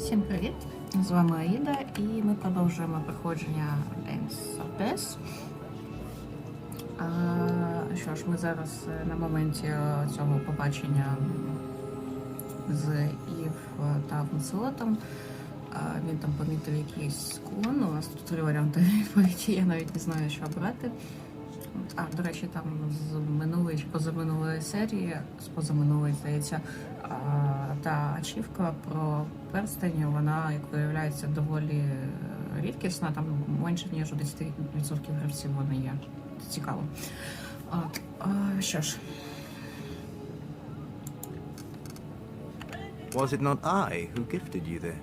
Всім привіт! З вами Аїда і ми продовжуємо проходження Dance of Death. Що ж, ми зараз на моменті цього побачення з Ів та Ванселотом. Він там помітив якийсь склон. У нас тут три варіанти відповіді, я навіть не знаю, що обрати. До речі, там з минулої чи позаминулої серії, з позаминулої, здається, та ачівка про перстень, вона, як виявляється, доволі рідкісна, там менше, ніж у 10% гравців вона є. Це цікаво. Що ж. Was it not I who gifted you this?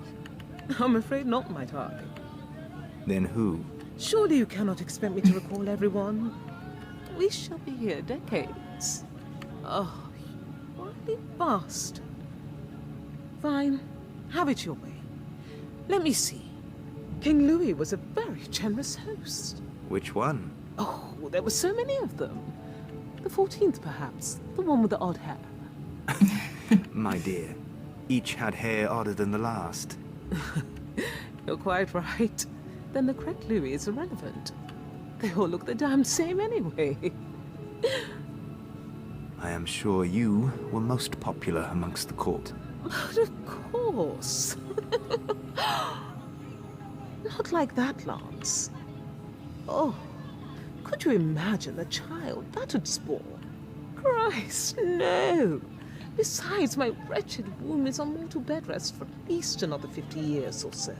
I'm afraid not, my darling. Then who? Surely you cannot expect me to recall everyone. We shall be here decades. Oh, you wily bastard. Fine, have it your way. Let me see. King Louis was a very generous host. Which one? Oh, there were so many of them. The 14th, perhaps. The one with the odd hair. My dear, each had hair odder than the last. You're quite right. Then the correct Louis is irrelevant. They all look the damn same anyway. I am sure you were most popular amongst the court. But of course. Not like that, Lance. Oh, could you imagine the child that would spawn? Christ, no. Besides, my wretched womb is on mortal bed rest for at least another 50 years or so.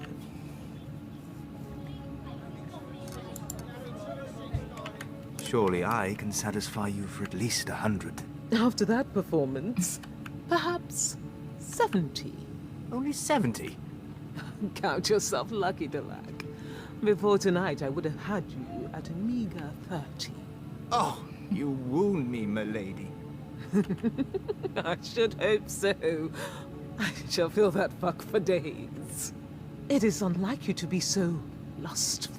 Surely I can satisfy you for at least 100. After that performance, perhaps 70. Only 70? Count yourself lucky, Delac. Before tonight, I would have had you at a meager 30. Oh, you wound me, milady. I should hope so. I shall feel that fuck for days. It is unlike you to be so lustful.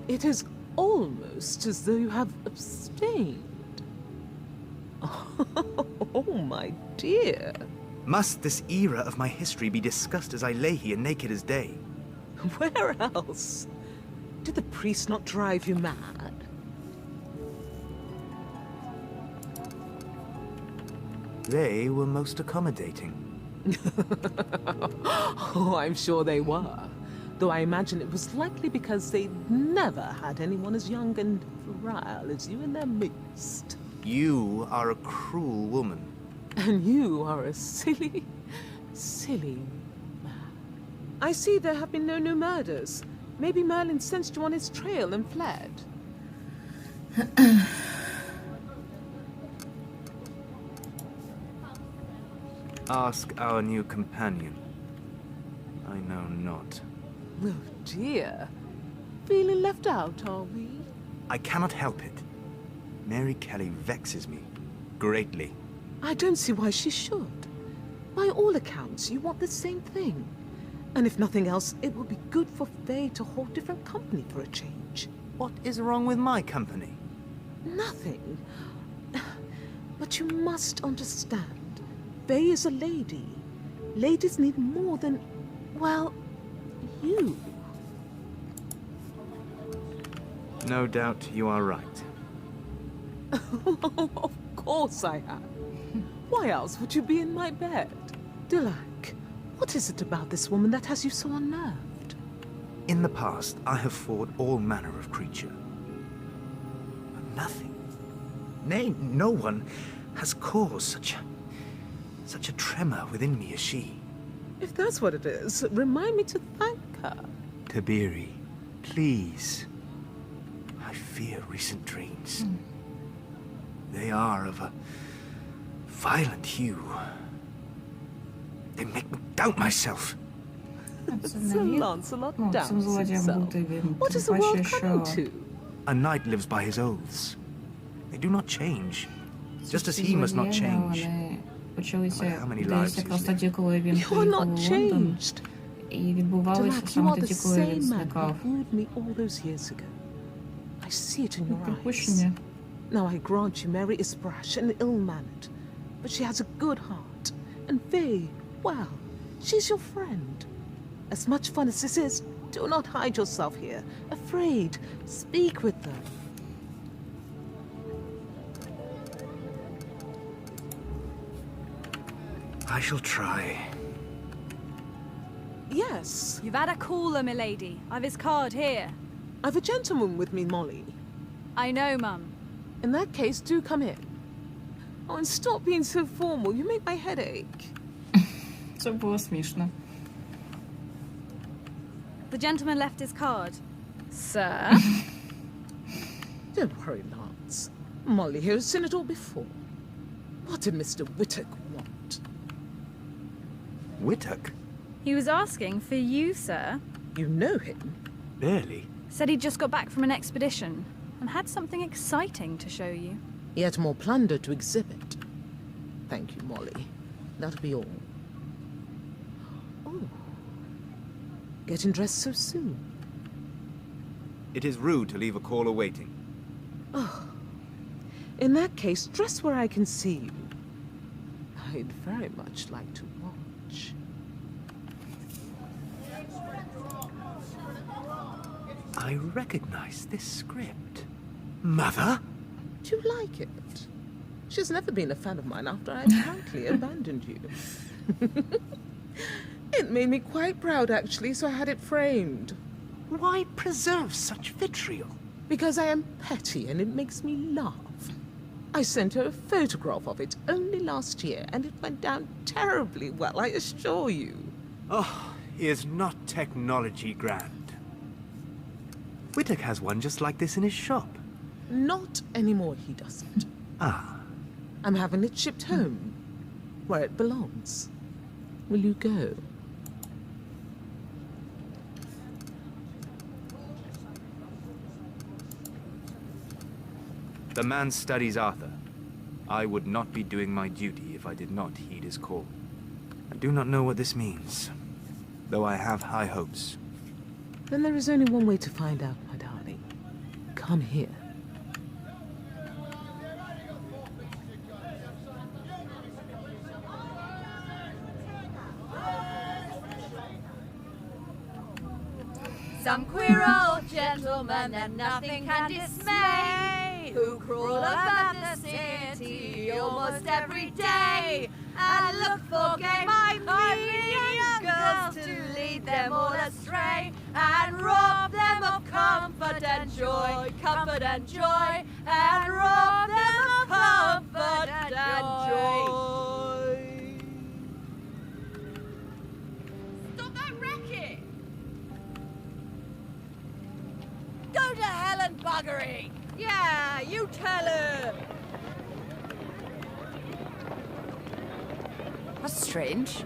It is almost as though you have abstained. Oh, my dear. Must this era of my history be discussed as I lay here naked as day? Where else? Did the priest not drive you mad? They were most accommodating. Oh, I'm sure they were. Though I imagine it was likely because they'd never had anyone as young and virile as you in their midst. You are a cruel woman. And you are a silly, silly man. I see there have been no new murders. Maybe Merlin sensed you on his trail and fled. Ask our new companion. I know not. Oh dear. Feeling left out, are we? I cannot help it. Mary Kelly vexes me greatly. I don't see why she should. By all accounts, you want the same thing. And if nothing else, it would be good for Fey to hold different company for a change. What is wrong with my company? Nothing. But you must understand. Fey is a lady. Ladies need more than, well, you. No doubt you are right. Of course I am. Why else would you be in my bed? Delac, what is it about this woman that has you so unnerved? In the past, I have fought all manner of creature. But nothing, nay, no one, has caused such a tremor within me as she. If that's what it is, remind me to thank her. Tabiri, please. I fear recent dreams. They are of a violent hue. They make me doubt myself. Sir Lancelot doubts himself. What is the world coming to? A knight lives by his oaths. They do not change, just as he must not change. Почалися, здається, якраз тоді, коли він You are not приїхав у Лондон, changed. і відбувалося Delac, you саме are the тоді, коли він same man зникав. who wooed me all those years ago. I see it in your eyes. Припущення. Now I grant you Mary is brash and ill-mannered, but she has a good heart. And Faye, well, she's your friend. As much fun as this is, do not hide yourself here. Afraid. Speak with them. I shall try. Yes. You've had a caller, milady. I've his card here. I've a gentleman with me, Molly. I know, Mum. In that case, do come in. Oh, and stop being so formal. You make my head ache. Це було смішно. The gentleman left his card. Sir? Don't worry, Lance. Molly here has seen it all before. What did Mr. Whittock want? Whittock? He was asking for you, sir. You know him? Really? Said he'd just got back from an expedition and had something exciting to show you. He had more plunder to exhibit. Thank you, Molly. That'll be all. Oh. Getting dressed so soon. It is rude to leave a caller waiting. Oh. In that case, dress where I can see you. I'd very much like to watch. I recognize this script. Mother? Do you like it? She's never been a fan of mine after I frankly abandoned you. It made me quite proud, actually, so I had it framed. Why preserve such vitriol? Because I am petty and it makes me laugh. I sent her a photograph of it only last year, and it went down terribly well, I assure you. Oh, he is not technology grand. Whittock has one just like this in his shop. Not anymore, he doesn't. Ah. I'm having it shipped home, where it belongs. Will you go? The man studies Arthur. I would not be doing my duty if I did not heed his call. I do not know what this means, though I have high hopes. Then there is only one way to find out, my darling. Come here. Some queer old gentleman that nothing can dismay, who crawl about the city almost every day, and look for gay young girls to lead them all astray, and rob them of comfort and joy, and rob them of comfort and joy. Stop that racket! Go to hell and buggery! Yeah, you tell her! That's strange.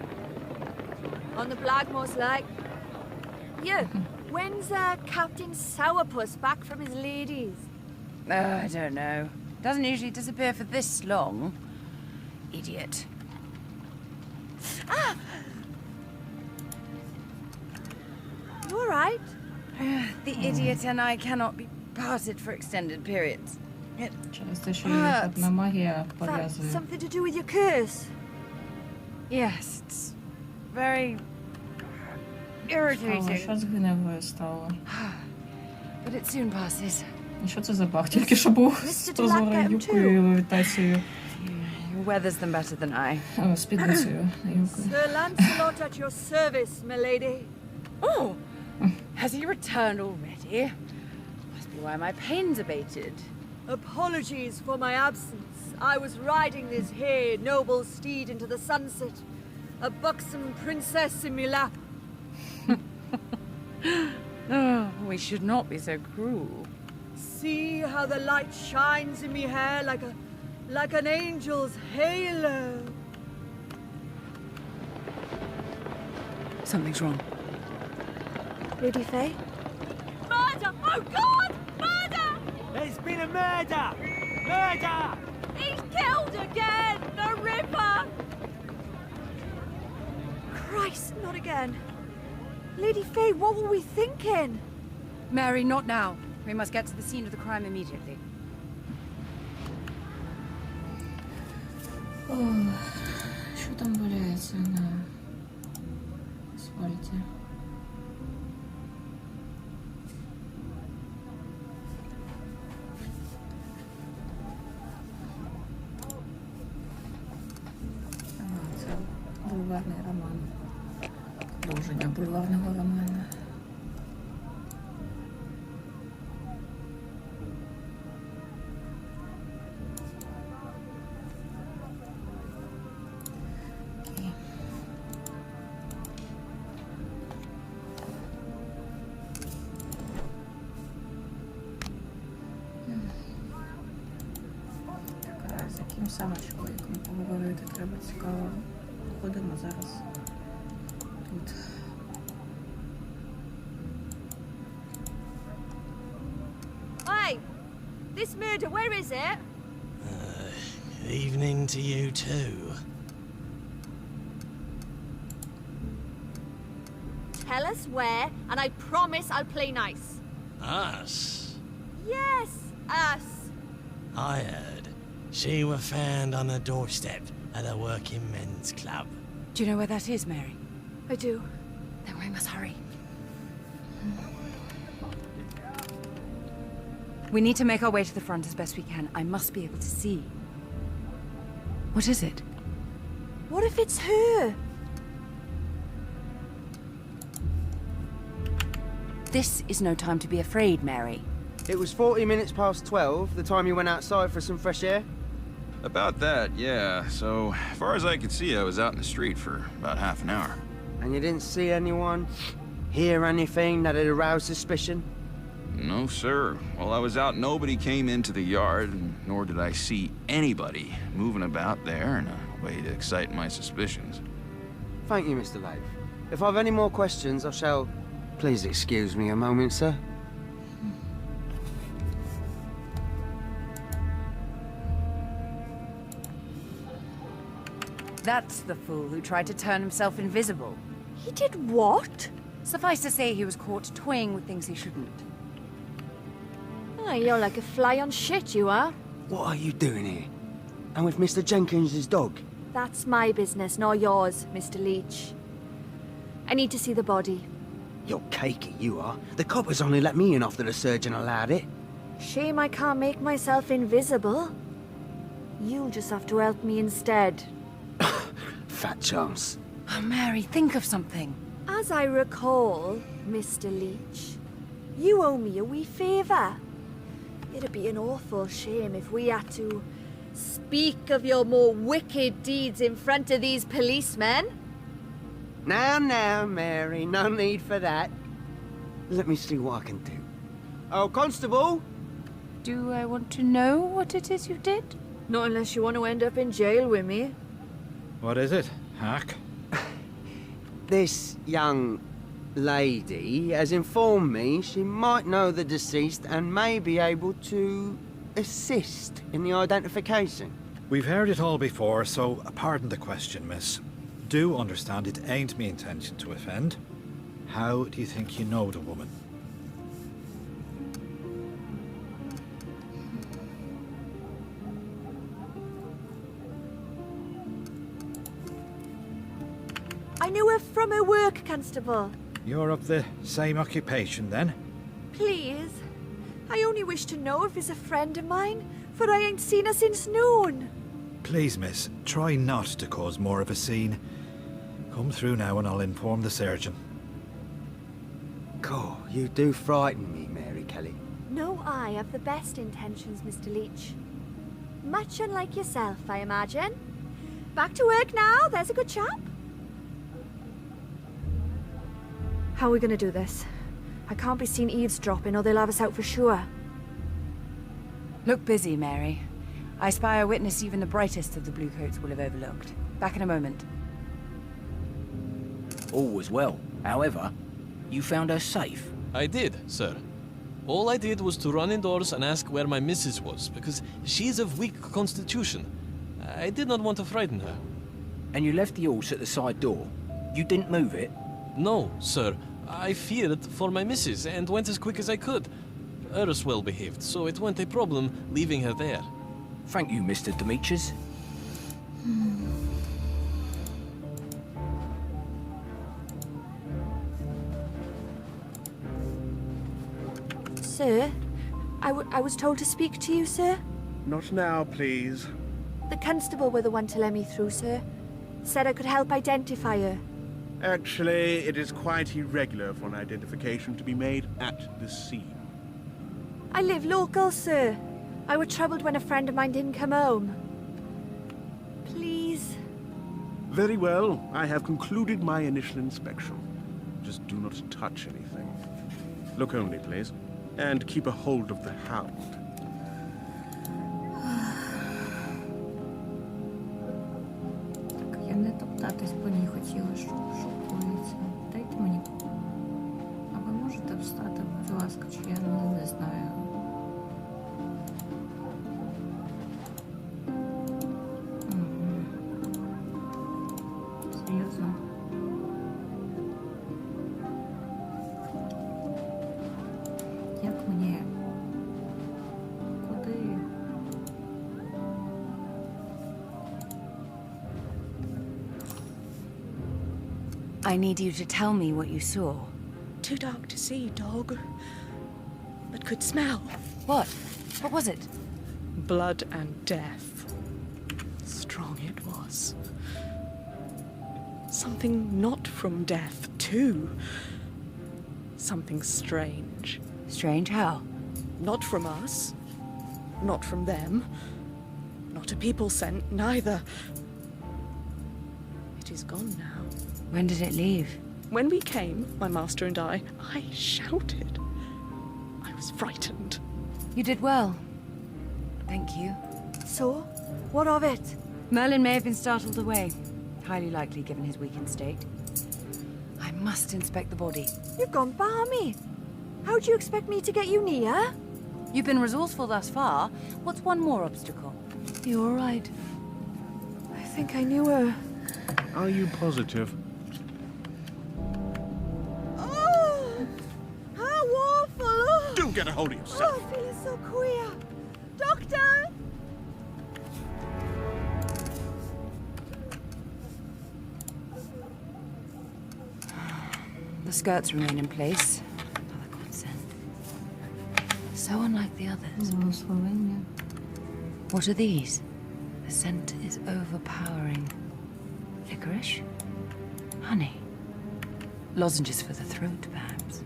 On the Blackmore's like. Yeah, when's Captain Sourpuss back from his ladies? I don't know. Doesn't usually disappear for this long. Idiot. Ah! You alright? The idiot and I cannot be parted for extended periods. It Через те, що її одна магія That пов'язує. something to do with your curse? yes, it's very Стало, irritating. що з гневою стало? But it soon passes. І що це за баг? Тільки що був з прозорою юбкою і левітацією. You weathers them better than I. О, спідницею на юбкою. Sir Lancelot at your service, milady. Oh! Has he returned already? Must be why my pain's abated. Apologies for my absence. I was riding this here noble steed into the sunset. A buxom princess in me lap. Oh, we should not be so cruel. See how the light shines in me hair like an angel's halo. Something's wrong. Lady Fey? Murder! Oh God! Murder! There's been a murder! Murder! He's killed again! The Ripper! Christ, not again. Lady Fey, what were we thinking? Mary, not now. We must get to the scene of the crime immediately. Ох, що там валяється на асфальті? продовження бульварного роману. Окей. Так, а з яким саме чоловіком поговорити треба, цікаво. Ходимо зараз тут. Hey, this murder, where is it? Evening to you too. Tell us where, and I promise I'll play nice. Us? Yes, us. I heard. She were found on the doorstep at a working men's club. Do you know where that is, Mary? I do. Then we must hurry. We need to make our way to the front as best we can. I must be able to see. What is it? What if it's her? This is no time to be afraid, Mary. It was 40 minutes past 12, the time you went outside for some fresh air. About that, yeah. So, far as I could see, I was out in the street for about half an hour. And you didn't see anyone, hear anything that had aroused suspicion? No, sir. While I was out, nobody came into the yard, and nor did I see anybody moving about there in a way to excite my suspicions. Thank you, Mr. Lath. If I've any more questions, I shall... Please excuse me a moment, sir. That's the fool who tried to turn himself invisible. He did what? Suffice to say, he was caught toying with things he shouldn't. Oh, you're like a fly on shit, you are. What are you doing here? And with Mr. Jenkins's dog? That's my business, not yours, Mr. Leach. I need to see the body. You're cakey, you are. The coppers only let me in after the surgeon allowed it. Shame I can't make myself invisible. You'll just have to help me instead. Fat chance. Oh, Mary, think of something. As I recall, Mr. Leach, you owe me a wee favour. It'd be an awful shame if we had to speak of your more wicked deeds in front of these policemen. Now, Mary, no need for that. Let me see what I can do. Oh, Constable! Do I want to know what it is you did? Not unless you want to end up in jail with me. What is it, Hack? This young lady has informed me she might know the deceased and may be able to assist in the identification. We've heard it all before, so pardon the question, miss. Do understand it ain't me intention to offend. How do you think you know the woman? I knew her from her work, Constable. You're of the same occupation, then? Please. I only wish to know if he's a friend of mine, for I ain't seen her since noon. Please, miss, try not to cause more of a scene. Come through now and I'll inform the surgeon. God, you do frighten me, Mary Kelly. No, I have the best intentions, Mr. Leach. Much unlike yourself, I imagine. Back to work now, there's a good chap. How are we gonna do this? I can't be seen eavesdropping or they'll have us out for sure. Look busy, Mary. I spy a witness even the brightest of the bluecoats will have overlooked. Back in a moment. All was well. However, you found her safe. I did, sir. All I did was to run indoors and ask where my missus was, because she's of weak constitution. I did not want to frighten her. And you left the horse at the side door. You didn't move it? No, sir. I feared for my missus and went as quick as I could. Her's well behaved, so it wasn't a problem leaving her there. Thank you, Mr. Demetrius. Sir, I was told to speak to you, sir. Not now, please. The constable were the one to let me through, sir. Said I could help identify her. Actually, it is quite irregular for an identification to be made at the scene. I live local, sir. I was troubled when a friend of mine didn't come home. Please. Very well. I have concluded my initial inspection. Just do not touch anything. Look only, please. And keep a hold of the hound. Так, я не топтатись по ній хотіла, що коїться. Дайте мені. А ви можете встати, будь ласка, чи я не знаю. Серйозно. Як мені? Куди? I need you to tell me what you saw. Too dark to see, dog. But could smell. What? What was it? Blood and death. Strong it was. Something not from death, too. Something strange. Strange how? Not from us. Not from them. Not a people sent, neither. It is gone now. When did it leave? When we came, my master and I shouted. I was frightened. You did well. Thank you. So? What of it? Merlin may have been startled away. Highly likely, given his weakened state. I must inspect the body. You've gone balmy. How do you expect me to get you near? You've been resourceful thus far. What's one more obstacle? You all right? I think I knew her. Are you positive? Oh! How awful! Oh, Do get a hold of yourself! I'm feeling so queer. Doctor! The skirts remain in place. Another godsend. So unlike the others. Благословення. What are these? The scent is overpowering. Licorice? Honey? Lozenges for the throat, perhaps?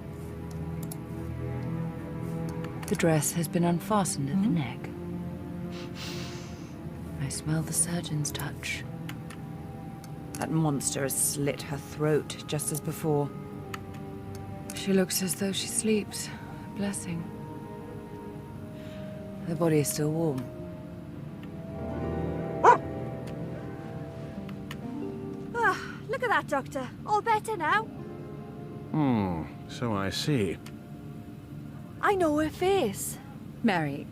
The dress has been unfastened at the neck. I smell the surgeon's touch. That monster has slit her throat, just as before. She looks as though she sleeps. A blessing. The body is still warm. Ah, look at that, Doctor. All better now. So I see. I know her face. Mary,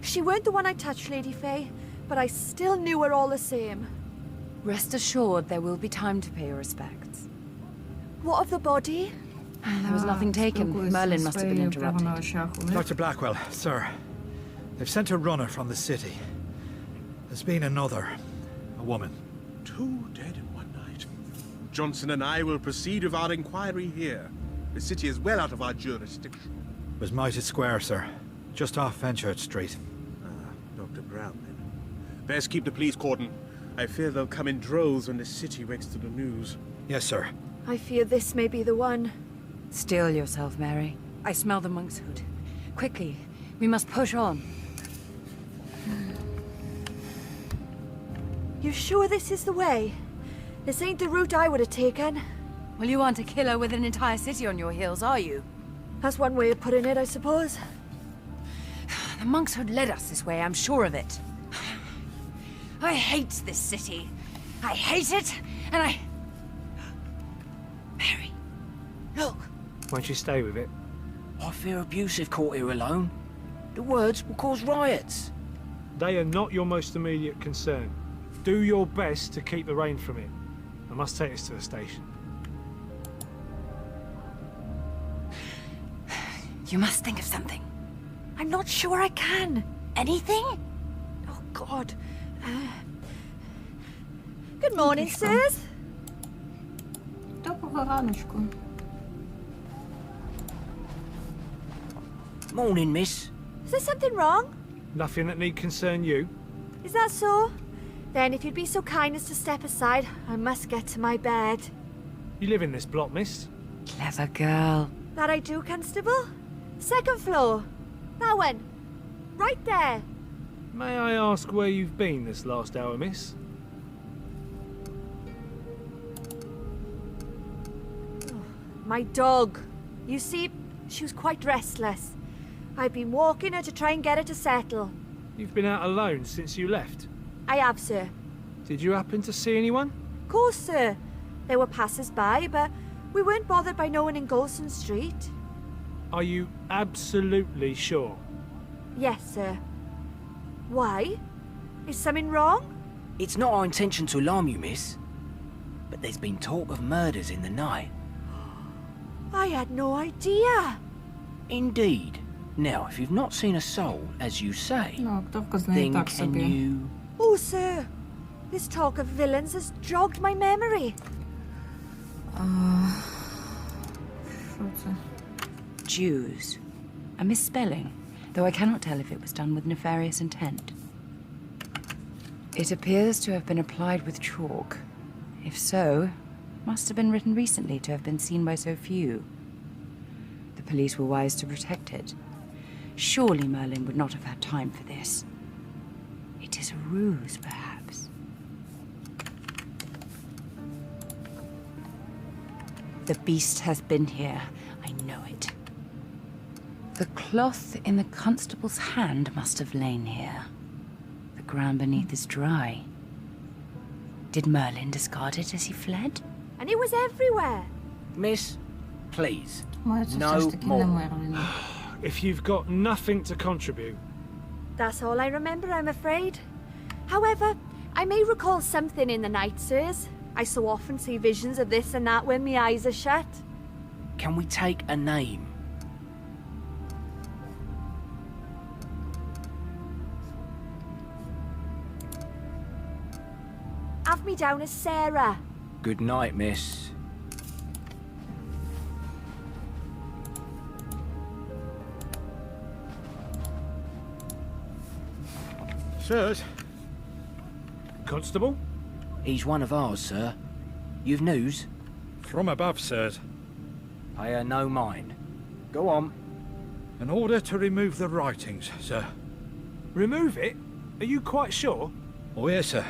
She weren't the one I touched, Lady Fey, but I still knew her all the same. Rest assured there will be time to pay your respects. What of the body? There was nothing taken. Merlin must have been interrupted. Dr. Blackwell, sir. They've sent a runner from the city. There's been another. A woman. 2 dead in one night. Johnson and I will proceed with our inquiry here. The city is well out of our jurisdiction. It was Mighty Square, sir. Just off Fenchurch Street. Dr. Brown, then. Best keep the police cordon. I fear they'll come in droves when the city wakes to the news. Yes, sir. I fear this may be the one. Still yourself, Mary. I smell the monk's hood. Quickly, we must push on. You sure this is the way? This ain't the route I would have taken. Well, you aren't a killer with an entire city on your heels, are you? That's one way of putting it, I suppose. The monk's hood led us this way, I'm sure of it. I hate this city. I hate it, and I... Mary, look. Won't you stay with it? I fear abuse if caught here alone. The words will cause riots. They are not your most immediate concern. Do your best to keep the rain from it. I must take us to the station. You must think of something. I'm not sure I can. Anything? Oh, God. Good morning, sirs. Доброго раночку. Morning, miss. Is there something wrong? Nothing that need concern you. Is that so? Then if you'd be so kind as to step aside, I must get to my bed. You live in this block, miss? Clever girl. That I do, Constable. Second floor. That one. Right there. May I ask where you've been this last hour, miss? My dog. You see, she was quite restless. I've been walking her to try and get her to settle. You've been out alone since you left. I have, sir. Did you happen to see anyone? Of course, sir. There were passers-by, but we weren't bothered by no one in Golson Street. Are you absolutely sure? Yes, sir. Why? Is something wrong? It's not our intention to alarm you, miss. But there's been talk of murders in the night. I had no idea. Indeed. Now, if you've not seen a soul, as you say, Ну, актовка знає then так can собі. you... Oh, sir. This talk of villains has jogged my memory. Що це? Jews. A misspelling, though I cannot tell if it was done with nefarious intent. It appears to have been applied with chalk. If so, must have been written recently to have been seen by so few. The police were wise to protect it. Surely Merlin would not have had time for this. It is a ruse, perhaps. The beast has been here. I know it. The cloth in the constable's hand must have lain here. The ground beneath is dry. Did Merlin discard it as he fled? And it was everywhere. Miss, please, Має це все no ж таки не more. Мерлін. If you've got nothing to contribute, That's all I remember, I'm afraid. However, I may recall something in the night, sirs. I so often see visions of this and that when my eyes are shut. Can we take a name? Have me down as Sarah. Good night, miss. Sirs, Constable? He's one of ours, sir. You've news? from above, sirs. Pay no mind. Go on. An order to remove the writings, sir. Remove it? Are you quite sure? Oh, yes, sir.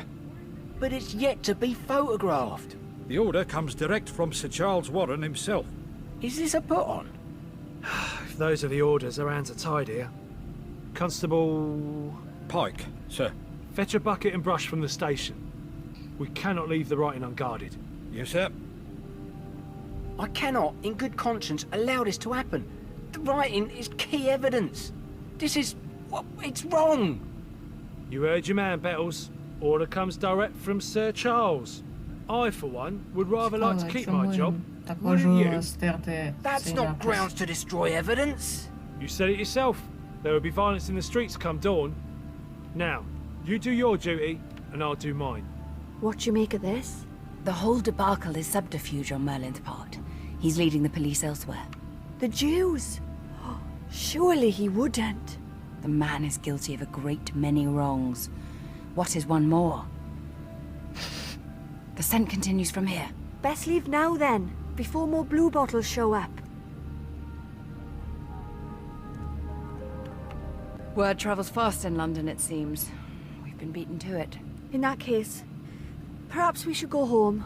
But it's yet to be photographed. The order comes direct from Sir Charles Warren himself. Is this a put-on? If those are the orders, our hands are tied here. Constable... Pike, sir. Fetch a bucket and brush from the station. We cannot leave the writing unguarded. Yes, sir. I cannot, in good conscience, allow this to happen. The writing is key evidence. This is... well, it's wrong. You heard your man, Bettles. Order comes direct from Sir Charles. I, for one, would rather like to Цікаво, keep чому my job. їм так Wouldn't важливо you? стерти That's цей not напис? grounds to destroy evidence. You said it yourself. There will be violence in the streets come dawn. Now, you do your duty, and I'll do mine. What do you make of this? The whole debacle is subterfuge on Merlin's part. He's leading the police elsewhere. The Jews. Surely he wouldn't. The man is guilty of a great many wrongs. What is one more? The scent continues from here. Best leave now then, before more blue bottles show up. Word travels fast in London, it seems. We've been beaten to it. In that case, perhaps we should go home.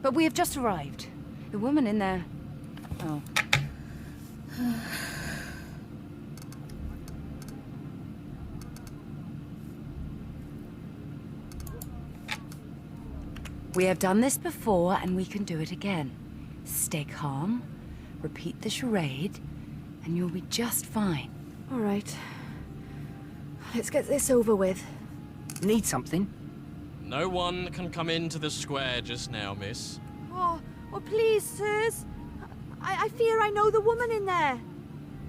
But we have just arrived. The woman in there... Oh. We have done this before, and we can do it again. Stay calm, repeat the charade, and you'll be just fine. All right. Let's get this over with. Need something? No one can come into the square just now, miss. Oh, please, sirs. I fear I know the woman in there.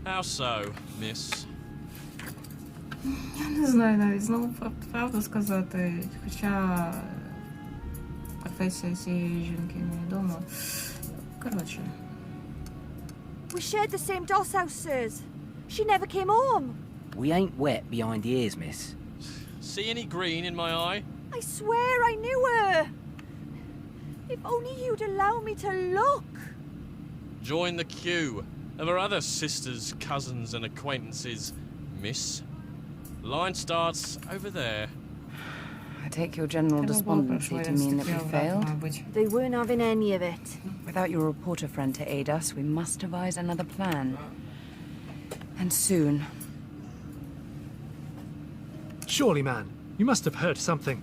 How so, miss? Я не знаю навіть знову правду сказати, хоча професія цієї жінки невідома. Коротше. We shared the same doss house, sirs. She never came home. We ain't wet behind the ears, miss. See any green in my eye? I swear I knew her. If only you'd allow me to look. Join the queue of our other sisters, cousins, and acquaintances, miss. Line starts over there. I take your general despondency to mean that we failed. They weren't having any of it. Without your reporter friend to aid us, we must devise another plan. And soon. Surely, man, you must have heard something.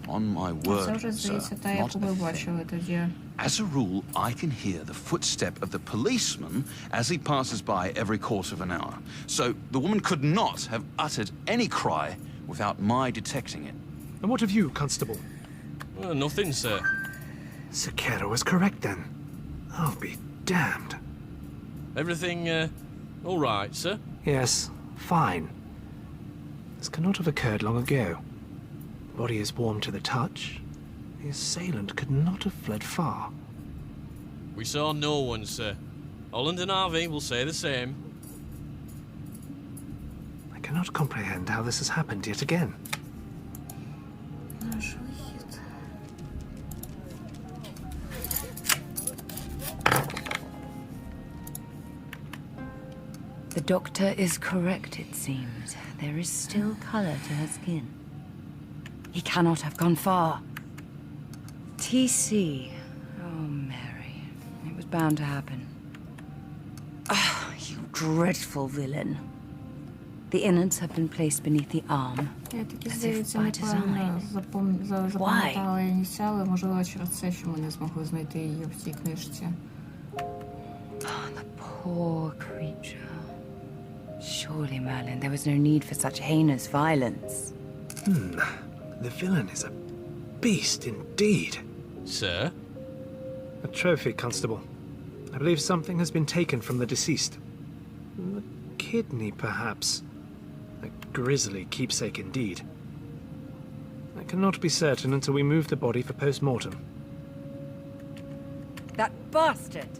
On my Це word, вже, sir, здається, та, яку not ви a thing. бачили тоді. As a rule, I can hear the footstep of the policeman as he passes by every quarter of an hour. So the woman could not have uttered any cry without my detecting it. And what of you, Constable? Nothing, sir. Sakera was correct then. I'll be damned. Everything, all right, sir? Yes, fine. This cannot have occurred long ago. The body is warm to the touch. The assailant could not have fled far. We saw no one, sir. Holland and Harvey will say the same. I cannot comprehend how this has happened yet again. Наш вихід. The doctor is correct, it seems. There is still color to her skin. He cannot have gone far. TC. Oh, Mary. It was bound to happen. Ah, you dreadful villain. The innards have been placed beneath the arm. Я таки, As if здається, by неправильно design. запам'ятала ініціали, можливо, через це, що ми не змогли знайти її в цій книжці. Oh, the poor creature. Surely, Merlin, there was no need for such heinous violence. The villain is a beast indeed. Sir? A trophy, Constable. I believe something has been taken from the deceased. A kidney, perhaps. A grisly keepsake indeed. I cannot be certain until we move the body for post-mortem. That bastard!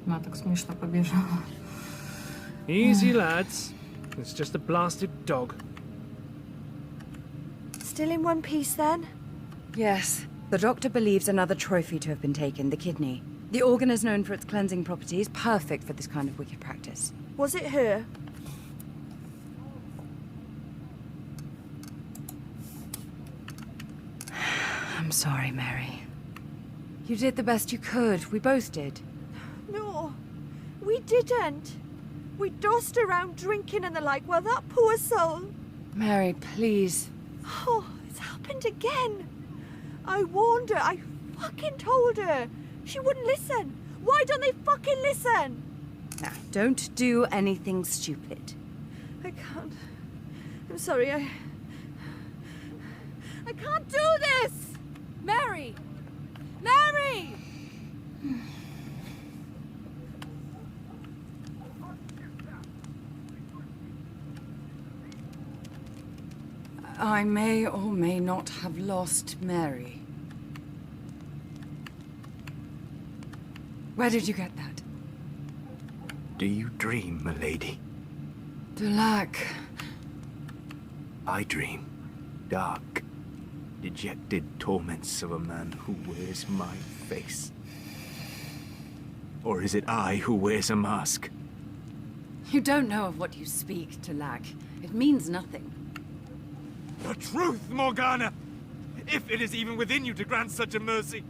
Вона так смішно побіжала. Easy, lads. It's just a blasted dog. Still in one piece then? Yes. The doctor believes another trophy to have been taken, the kidney. The organ is known for its cleansing properties, perfect for this kind of wicked practice. Was it her? I'm sorry, Mary. You did the best you could. We both did. No, we didn't. We dossed around drinking and the like while that poor soul... Mary, please. Oh, it's happened again. I warned her. I fucking told her. She wouldn't listen. Why don't they fucking listen? Now, don't do anything stupid. I can't. I'm sorry, I can't do this! Mary! Mary! I may or may not have lost Mary. Where did you get that? Do you dream, milady? De Lac. I dream. Dark, dejected torments of a man who wears my face. Or is it I who wears a mask? You don't know of what you speak, De Lac. It means nothing. The truth, Morgana! If it is even within you to grant such a mercy.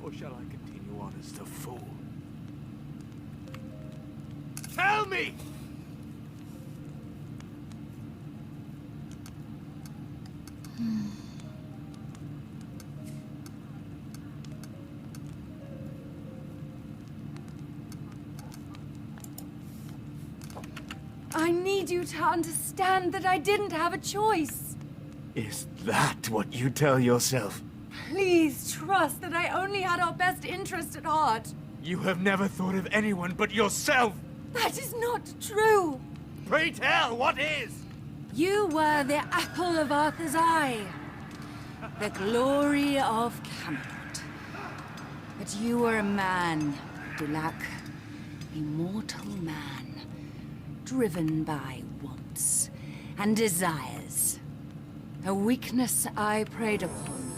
Or shall I continue on as the fool? Tell me! I need you to understand that I didn't have a choice. Is that what you tell yourself? Please trust that I only had our best interest at heart. You have never thought of anyone but yourself! That is not true. Pray tell, what is? You were the apple of Arthur's eye. The glory of Camelot. But you were a man, De Lac. A mortal man. Driven by wants and desires. A weakness I preyed upon.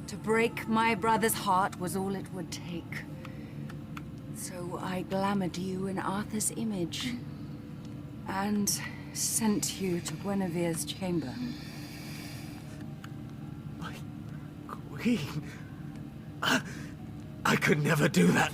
To break my brother's heart was all it would take. So I glamoured you in Arthur's image and sent you to Guinevere's chamber. My queen. I could never do that.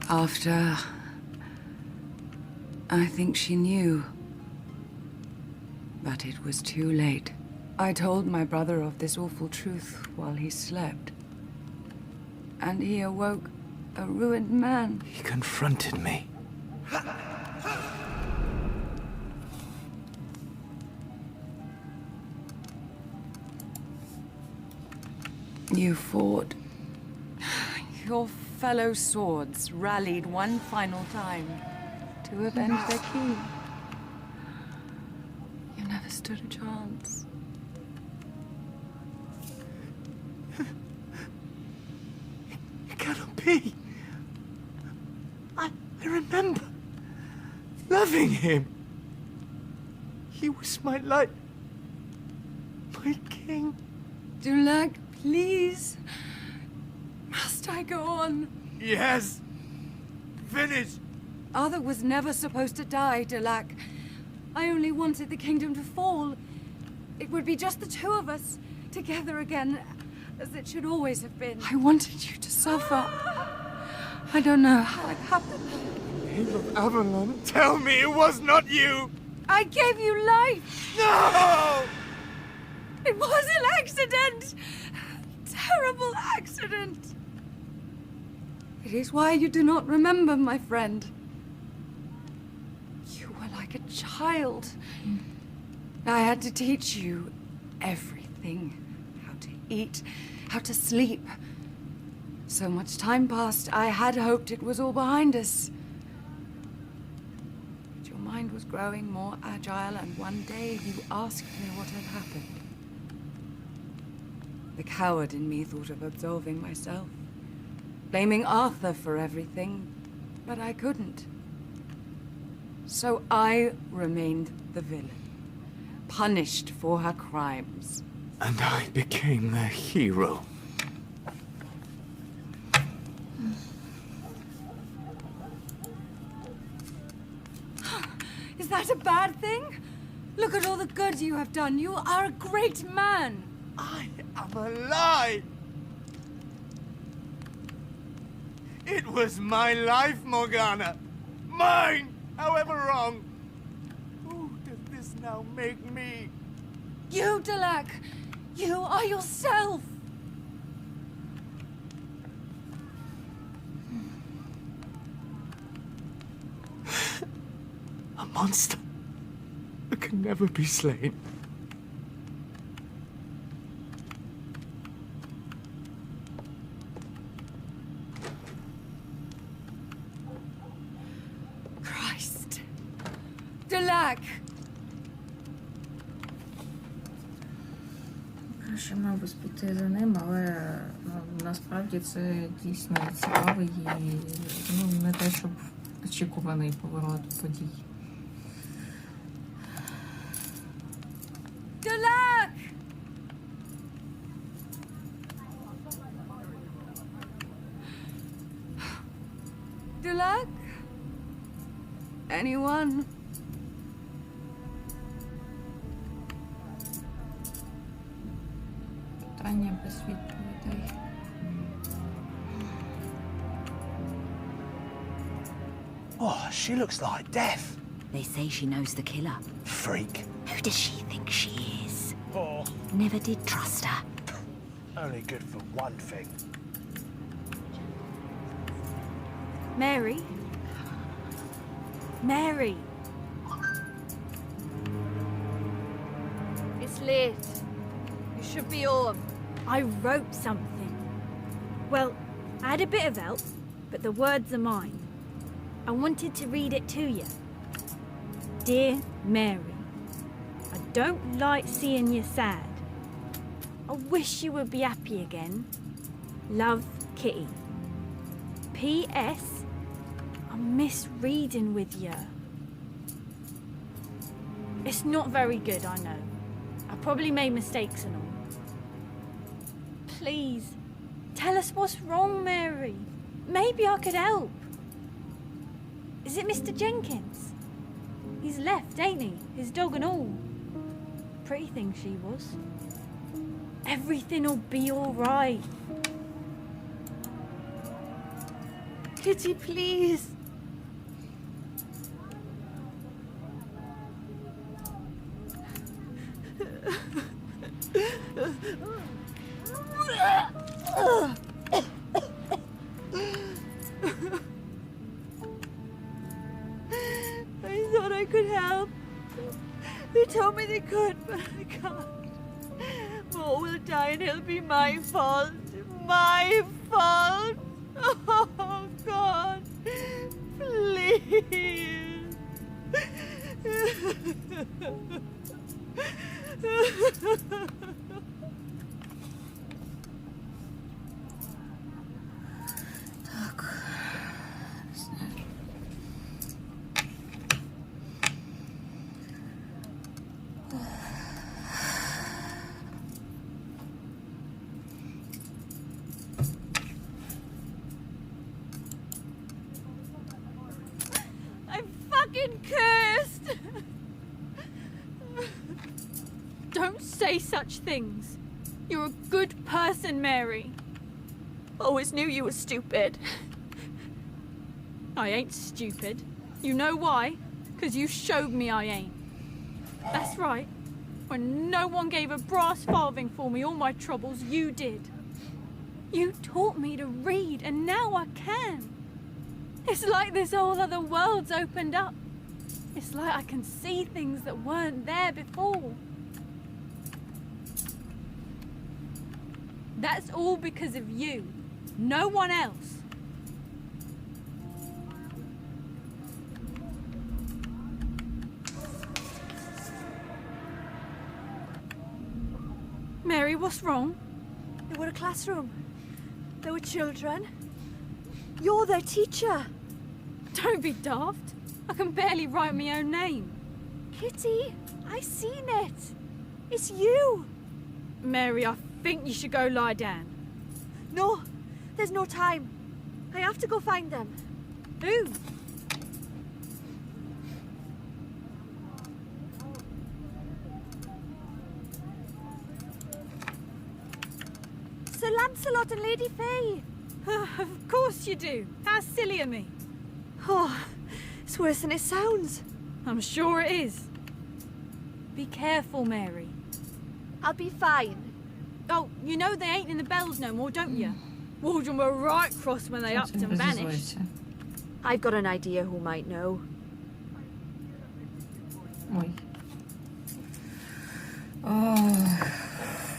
After... I think she knew. But it was too late. I told my brother of this awful truth while he slept. And he awoke a ruined man. He confronted me. You fought. Your fellow swords rallied one final time to avenge their king. You never stood a chance. It cannot be. I remember loving him. He was my light, my king. Dulac, please. Must I go on? Yes. Finish. Arthur was never supposed to die, Dulac. I only wanted the kingdom to fall. It would be just the two of us, together again, as it should always have been. I wanted you to suffer. I don't know how it happened. King of Avalon, tell me it was not you! I gave you life! No! It was an accident! Terrible accident! It is why you do not remember, my friend. You were like a child. I had to teach you everything. How to eat, how to sleep. So much time passed, I had hoped it was all behind us. But your mind was growing more agile, and one day you asked me what had happened. The coward in me thought of absolving myself, blaming Arthur for everything, but I couldn't. So I remained the villain, punished for her crimes. And I became the hero. Is that a bad thing? Look at all the good you have done. You are a great man. I am alive! It was my life, Morgana! Mine! However wrong! Who does this now make me? You, Dulac! You are yourself! A monster that can never be slain. Christ! Dulac! Краще, мабуть, піти за ним, але насправді це дійсно цікавий і не те, щоб очікуваний поворот подій. Dulac! Dulac? Anyone? Питання без відповідей. Oh, she looks like death. They say she knows the killer. Freak. Who does she think she is? Oh, Never did trust her. only good for one thing. Mary? Mary! It's late. You should be home. I wrote something. Well, I had a bit of help, but the words are mine. I wanted to read it to you. Dear Mary, I don't like seeing you sad. I wish you would be happy again. Love, Kitty. P.S. I miss reading with you. It's not very good, I know. I probably made mistakes and all. Please, tell us what's wrong, Mary. Maybe I could help. Is it Mr. Jenkins? He's left, ain't he? His dog and all. Pretty thing she was. Everything'll be all right. Kitty, please. I thought I could help. They told me they could, but I can't. Mo will die and it'll be my fault. My fault. Oh, God. Please. I'm fucking cursed. Don't say such things. You're a good person, Mary. Always knew you were stupid. I ain't stupid. You know why? 'Cause you showed me I ain't. That's right. When no one gave a brass farthing for me all my troubles, you did. You taught me to read, and now I can. It's like this whole other world's opened up. It's like I can see things that weren't there before. That's all because of you. No one else. Mary, what's wrong? They were a classroom. There were children. You're their teacher. Don't be daft. I can barely write my own name. Kitty, I seen it. It's you. Mary, I think you should go lie down. No, there's no time. I have to go find them. Who? Sir Lancelot and Lady Fey. Of course you do. How silly of me. Oh, it's worse than it sounds. I'm sure it is. Be careful, Mary. I'll be fine. Oh, you know they ain't in the bells no more, don't you? Waldron were right cross when they upped and vanished. I've got an idea who might know. Ой.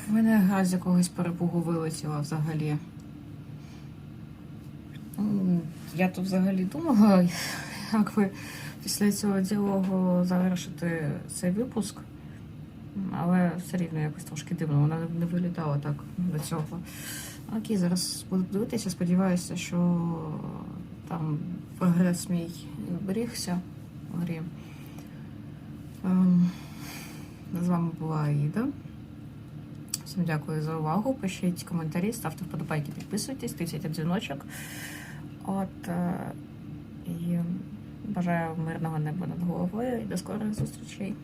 В мене газ якогось перепугу вилетіла взагалі. Я тут взагалі думала, як ви після цього діалогу завершити цей випуск. Але все рівно якось трошки дивно, вона не вилітала так до цього. Окей, зараз буду дивитися, сподіваюся, що там прогрес мій зберігся в грі. З вами була Аїда. Всім дякую за увагу, пишіть коментарі, ставте вподобайки, підписуйтесь, тицяйте дзвіночок. І бажаю мирного неба над головою і до скорих зустрічей.